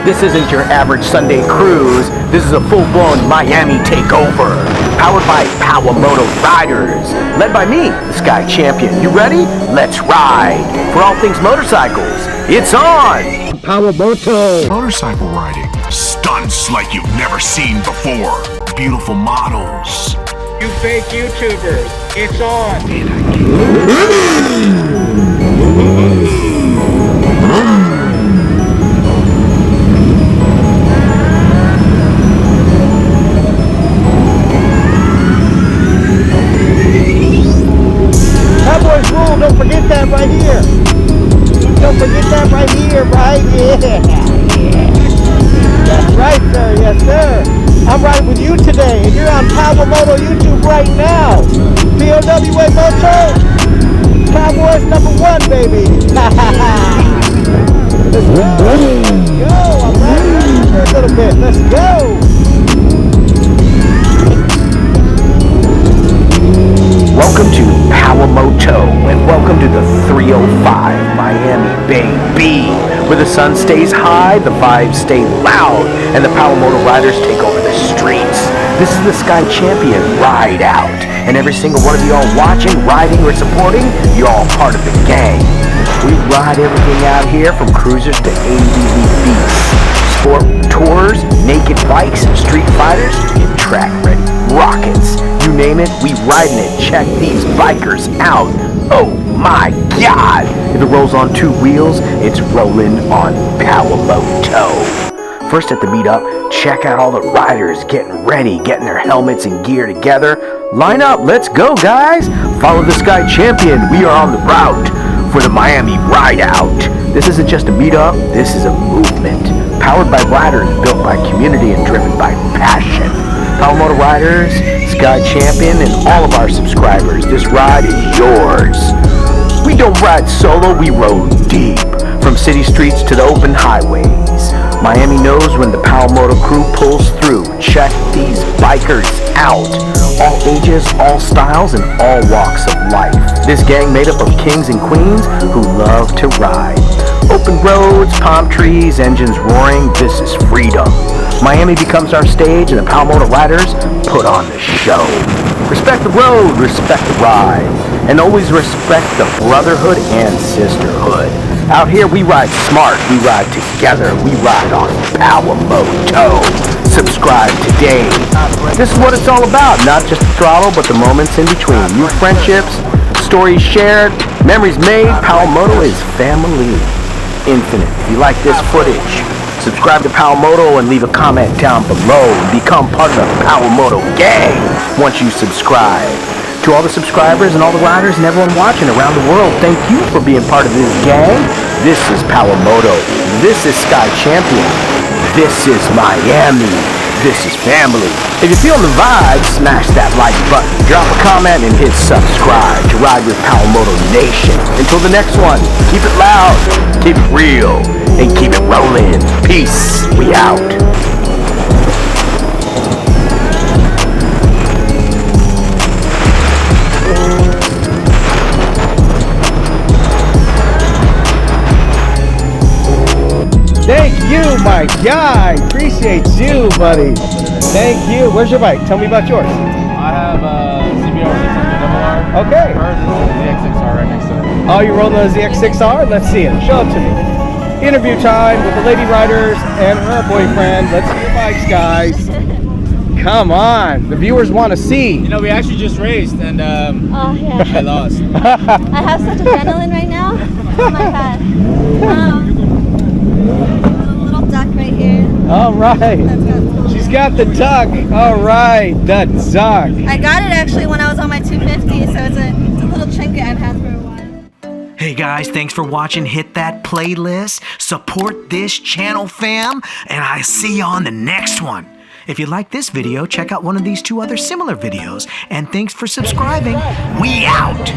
This isn't your average Sunday cruise. This is a full-blown Miami takeover, powered by Moto riders, led by me, the Sky Champion. You ready? Let's ride. For all things motorcycles, it's on! Moto. Motorcycle riding. Stunts like you've never seen before. Beautiful models. You fake YouTubers, it's on! Cowboys rule, don't forget that right here. Don't forget that right here, right? Yeah. That's right, sir. Yes, sir. I'm riding with you today, and you're on Moto YouTube right now. POWA Moto, Cowboys #1, baby. Let's go. Let's go. I'm riding for a little bit. Let's go. Welcome to Moto, and welcome to the 305 Miami, baby, where the sun stays high, the vibes stay loud, and the Moto riders take over the streets. This is the Sky Champion Ride Out, and every single one of you all watching, riding, or supporting, you're all part of the gang. We ride everything out here from cruisers to ADV beats, sport tours, naked bikes, Streetfighters, and track-ready rockets. You name it, we riding it. Check these bikers out. Oh my God! If it rolls on two wheels, it's rolling on Moto. First at the meetup, check out all the riders getting ready, getting their helmets and gear together. Line up, let's go guys! Follow the Sky Champion. We are on the route for the Miami Ride Out. This isn't just a meetup, this is a movement. Powered by riders, built by community, and driven by passion. Moto riders, Sky Champion, and all of our subscribers, this ride is yours. We don't ride solo, we roll deep. From city streets to the open highways. Miami knows when the Moto crew pulls through. Check these bikers out. All ages, all styles, and all walks of life. This gang made up of kings and queens who love to ride. Open roads, palm trees, engines roaring, this is freedom. Miami becomes our stage, and the Moto riders put on the show. Respect the road, respect the ride, and always respect the brotherhood and sisterhood. Out here we ride smart, we ride together, we ride on Moto. Subscribe today. This is what it's all about, not just the throttle, but the moments in between. New friendships, stories shared, memories made. Moto is family infinite. If you like this footage, subscribe to Moto and leave a comment down below and become part of the Moto gang once you subscribe. To all the subscribers and all the riders and everyone watching around the world, thank you for being part of this gang. This is Moto. This is Sky Champion. This is Miami. This is family. If you're feeling the vibe, smash that like button, drop a comment, and hit subscribe to ride with Moto Nation. Until the next one, keep it loud, keep it real, and keep it rolling. Peace. We out. Thank you, my guy. Appreciate you, buddy. Thank you. Where's your bike? Tell me about yours. I have a CBR 600RR. Okay. Hers is a ZX6R right next to it. Oh, you're rolling a ZX6R? Let's see it. Show it to me. Interview time with the lady riders and her boyfriend. Let's see your bikes, guys. Come on. The viewers want to see. You know, we actually just raced and Oh, yeah. I lost. I have such adrenaline right now. Oh my God. Little duck right here. All right. She's got the duck. All right. The duck. I got it actually when I was on my 250, so it's a little trinket I've had for a while. Hey guys, thanks for watching. Hit that playlist. Support this channel, fam. And I see you on the next one. If you like this video, check out one of these two other similar videos. And thanks for subscribing. We out.